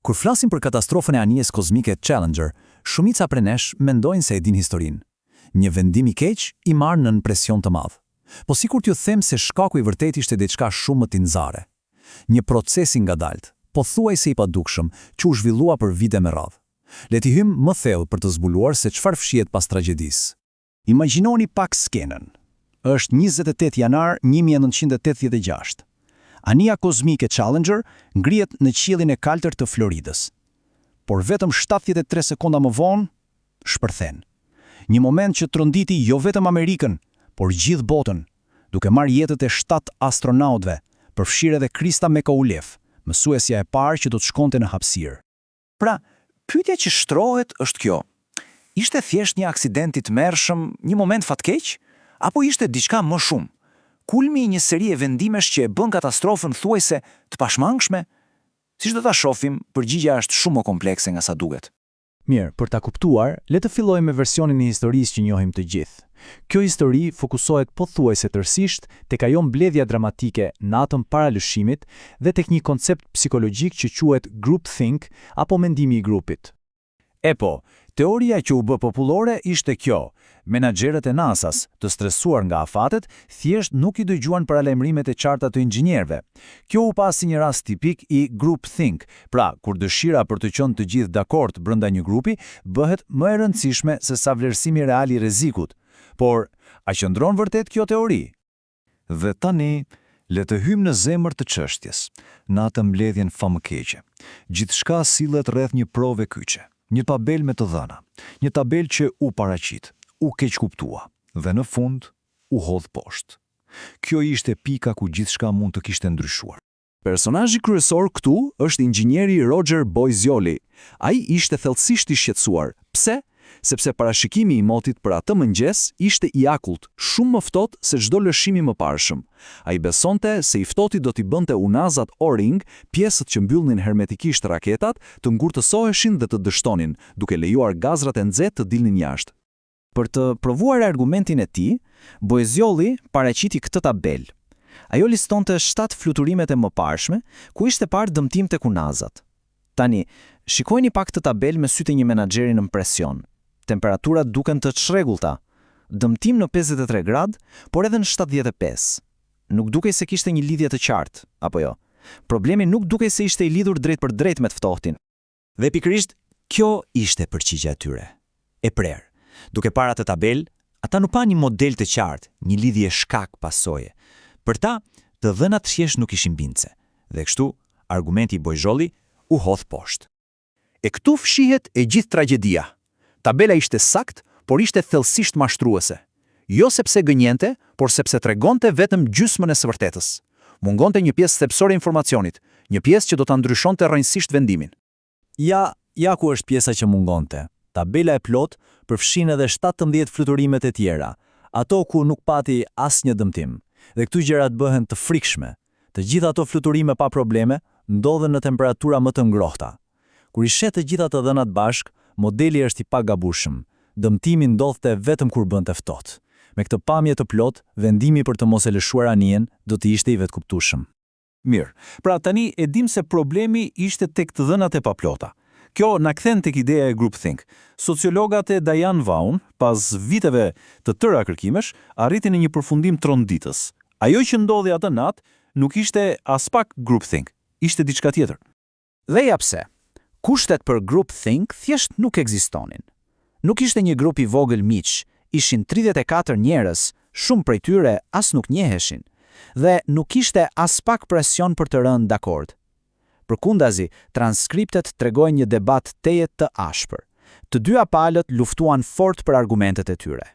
Kur flasim për katastrofën e anijes kozmike Challenger, shumica prej nesh mendojnë se e din historinë. Një vendim i keq i marrë nën presion të madh. Po sikur t'ju them se shkaku i vërtet ishte diçka shumë më tinxare. Një proces i ngadalt, pothuajse i padukshëm, që u zhvillua për vite me radhë. Le t'i hymë më thellë për të zbuluar se çfarë fshihet pas tragjedisë. Imagjinoni pak skenën. Është 28 janar 1986. Anija kozmike Challenger ngrihet në qiellin e kaltër të Floridës. Por vetëm 73 sekonda më vonë, shpërthen. Një moment që tronditi jo vetëm Amerikën, por gjithë botën, duke marrë jetët e 7 astronautëve, përfshirë edhe Krista Mekaulev, mësuesja e parë që do të shkonte në hapësirë. Pra, pyetja që shtrohet është kjo. Ishte thjesht një aksident i tmerrshëm, një moment fatkeq, apo ishte diçka më shumë? Kulmi i një seri e vendimesh që e bën katastrofën thuajse të pashmangshme? Siç do ta shohim, përgjigjja është shumë më komplekse nga sa duket. Mirë, për ta kuptuar, le të fillojmë me versionin e historisë që njohim të gjithë. Kjo histori fokusohet pothuajse tërësisht tek ajo mbledhja dramatike natën para lëshimit dhe tek një koncept psikologjik që quhet groupthink apo mendimi i grupit. E po, teoria që u bë popullore ishte kjo. Menaxherët e NASA-s, të stresuar nga afatet, thjesht nuk i dëgjuan paralajmërimet e qarta të inxhinierëve. Kjo u pa si një rast tipik i groupthink, pra kur dëshira për të qenë të gjithë dakord brenda një grupi bëhet më e rëndësishme se sa vlerësimi real i rrezikut. Por, a qëndron vërtet kjo teori? Dhe tani, le të hymë në zemër të çështjes, në atë mbledhjen famëkeqe. Gjithçka sillet rreth një prove kyçe, një tabel me të dhëna, një tabel që u paraqit, u keq kuptua, dhe në fund u hodh poshtë. Kjo ishte pika ku gjithçka mund të kishte ndryshuar. Personazhi kryesor këtu është inxhinieri Roger Boisioli. Ai ishte thellësisht i shqetësuar. Pse? Sepse parashikimi i motit për atë mëngjes ishte i akullt, shumë më ftohtë se çdo lëshim i mëparshëm. Ai besonte se i ftohti do t'i bënte unazat O-ring, pjesët që mbyllnin hermetikisht raketat, të ngurtësoheshin dhe të dështonin, duke lejuar gazrat e nxehtë të dilnin jashtë. Për të provuar argumentin e tij, Boisioli paraqiti këtë tabel. Ajo listonte 7 fluturimet e mëparshme, ku ishte parë dëmtim tek unazat. Tani, shikojeni pak këtë tabel me sytë e një menaxheri në presion. Temperaturat duken të çrregullta. Dëmtim në 53 gradë, por edhe në 75. Nuk dukej se kishte një lidhje të qartë, apo jo. Problemi nuk dukej se ishte i lidhur drejt për drejt me të ftohtin. Dhe pikërisht, kjo ishte përgjigjja e tyre. E prerë. Duke parë atë tabel, ata nuk pa një model të qartë, një lidhje shkak-pasojë. Për ta, të dhënat thjesht nuk ishin bindse. Dhe kështu, argumenti i Boisioli u hodh poshtë. E këtu fshihet e gjithë tragjedia. Tabela ishte sakt, por ishte thellësisht mashtruese. Jo sepse gënjente, por sepse tregonte vetëm gjysmën e së vërtetës. Mungonte një pjesë thelbësore e informacionit, një pjesë që do ta ndryshonte rrënjësisht vendimin. Ja ku është pjesa që mungonte. Tabela e plot përfshin edhe 17 fluturimet e tjera, ato ku nuk pati asnjë dëmtim. Dhe këtu gjërat bëhen të frikshme. Të gjitha ato fluturime pa probleme ndodhen në temperatura më të ngrohta. Kur i shet të gjitha të dhënat bashk, modeli është i pagabueshëm. Dëmtimi ndodhte vetëm kur bënte ftohtë. Me këtë pamje të plot, vendimi për të mos e lëshuar anijen do të ishte i vetkuptueshëm. Mirë, pra tani e dim se problemi ishte tek të dhënat e paplota. Kjo na kthen tek ideja e groupthink. Sociologat e Diane Vaughan, pas viteve të tëra kërkimesh, arritin në një përfundim tronditës. Ajo që ndodhi atë natë nuk ishte as pak groupthink, ishte diçka tjetër. Dhe ja pse. Kushtet për groupthink thjesht nuk ekzistonin. Nuk ishte një grup i vogël miq, ishin 34 njerëz, shumë prej tyre as nuk njeheshin, dhe nuk ishte as pak presion për të rënë dakord. Përkundazi, transkriptet tregojnë një debat tejet të ashpër. Të dyja palët luftuan fort për argumentet e tyre.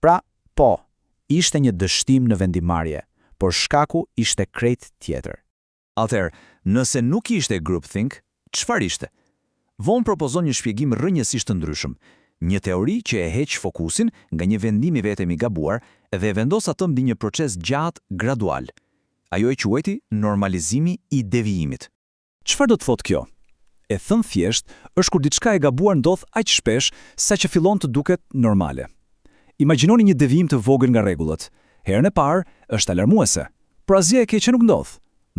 Pra, po, ishte një dështim në vendimarrje, por shkaku ishte krejt tjetër. Atëherë, nëse nuk ishte groupthink, çfarë ishte? Von propozon një shpjegim rrënjësisht të ndryshëm, një teori që e heq fokusin nga një vendim i vetëm i gabuar dhe e vendos atë mbi një proces gjatë gradual. Ajo e quajti normalizimi i devijimit. Çfarë do të thotë kjo? E thënë thjesht është kur diçka e gabuar ndodh aq shpesh sa që fillon të duket normale. Imagjinoni një devijim të vogël nga rregullat. Herën e parë është alarmuese, por asgjë e keqe nuk ndodh.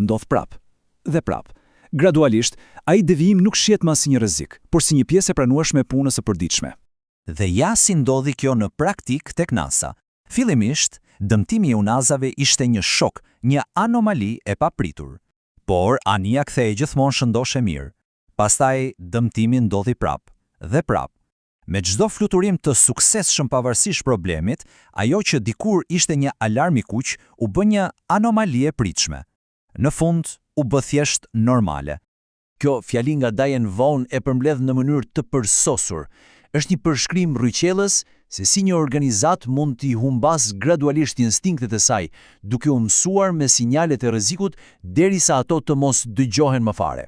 Ndodh prap dhe prap. Gradualisht, ai devijim nuk shihet më si një rrezik, por si një pjesë e pranueshme e punës së përditshme. Dhe ja si ndodhi kjo në praktik tek NASA. Fillimisht, dëmtimi i unazave ishte një shok, një anomali e papritur. Por anija kthehej gjithmonë shëndoshë mirë. Pastaj dëmtimi ndodhi prap dhe prap. Me çdo fluturim të suksesshëm pavarësisht problemit, ajo që dikur ishte një alarm i kuq u bë një anomali e pritshme. Në fund, u bë thjesht normale. Kjo fjali nga Diane Vaughan e përmbledh në mënyrë të përsosur. Është një përshkrim rryqellës se si një organizat mund t'i humbas gradualisht instinktet e saj, duke u mësuar me sinjalet e rrezikut derisa ato të mos dëgjohen më fare.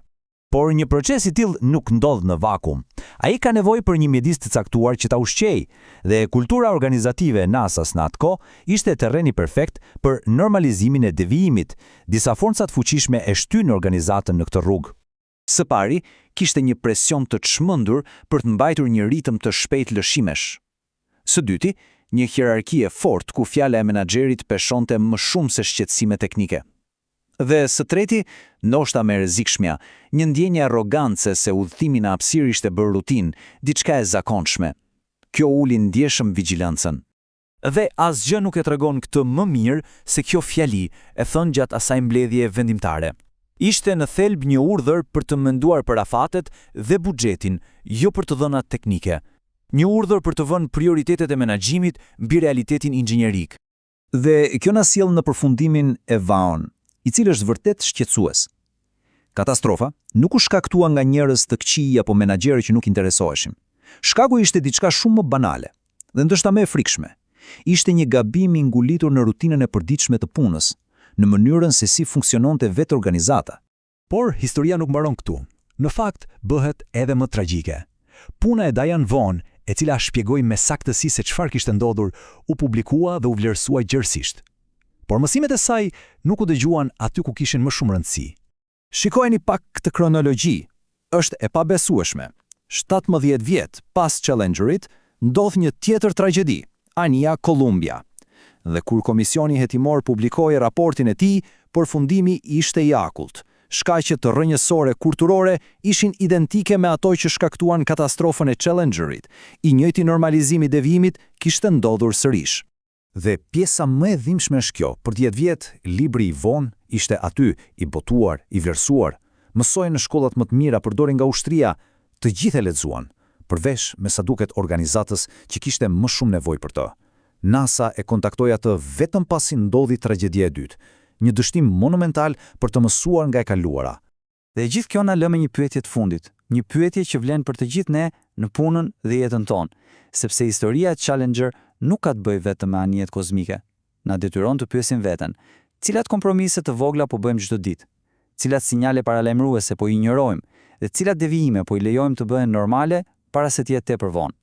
Por një proces i tillë nuk ndodh në vakum. Ai ka nevojë për një mjedis të caktuar që ta ushqejë, dhe kultura organizative e NASA-s në atë kohë ishte terreni perfekt për normalizimin e devijimit. Disa forca të fuqishme e shtyn organizatën në këtë rrugë. Së pari, kishte një presion të çmendur për të mbajtur një ritëm të shpejtë lëshimesh. Së dyti, një hierarki e fortë ku fjala e menaxherit peshonte më shumë se shqetësime teknike. Dhe së treti, ndoshta më e rrezikshmja, një ndjenjë arrogance se udhëtimi në hapësirë ishte bërë rutinë, diçka e zakonshme. Kjo uli ndjeshëm vigjilancën. Dhe asgjë nuk e tregon këtë më mirë se kjo fjali e thënë gjatë asaj mbledhje vendimtare. Ishte në thelb një urdhër për të menduar për afatet dhe buxhetin, jo për të dhënat teknike. Një urdhër për të vënë prioritetet e menaxhimit mbi realitetin inxhinierik. Dhe kjo na sjell në përfundimin e Vaughan, i cili është vërtet shqetësues. Katastrofa nuk u shkaktua nga njerëz të këqij apo menaxherë që nuk interesoheshin. Shkaku ishte diçka shumë më banale dhe ndoshta më e frikshme. Ishte një gabim i ngulitur në rutinën e përditshme të punës, në mënyrën se si funksiononte vetë organizata. Por historia nuk mbaron këtu. Në fakt, bëhet edhe më tragjike. Puna e Diane Vaughan, e cila shpjegoi me saktësi se çfarë kishte ndodhur, u publikua dhe u vlerësua gjërësisht. Por mësimet e saj nuk u dëgjuan aty ku kishin më shumë rëndësi. Shikojeni pak këtë kronologji. Është e pabesueshme. 17 vjet pas Challengerit, ndodh një tjetër tragjedi, anija Columbia. Dhe kur komisioni hetimor publikoi raportin e tij, përfundimi ishte i akullt. Shkaqet të rrënjësore kulturore ishin identike me ato që shkaktuan katastrofën e Challengerit. I njëjti normalizimi i devijimit kishte ndodhur sërish. Dhe pjesa më e dhimbshme është kjo, për 10 vjet, libri i Vaughan ishte aty, i botuar, i vlerësuar. Mësoi në shkollat më të mira, përdori nga ushtria, të gjithë e lexuan, përveç me sa duket organizatës që kishte më shumë nevojë për të. NASA e kontaktoi atë vetëm pasi ndodhi tragjedia e dytë, një dështim monumental për të mësuar nga e kaluara. Dhe gjithë kjo na lë me një pyetje të fundit, një pyetje që vlen për të gjithë ne në punën dhe jetën tonë, sepse historia e Challenger nuk ka të bëjë vetëm me anijet kozmike. Na detyron të pyesim veten, cilat kompromise të vogla po bëjmë çdo ditë, cilat sinjale paralajmëruese po i injorojmë, dhe cilat devijime po i lejojmë të bëhen normale para se të jetë tepër vonë.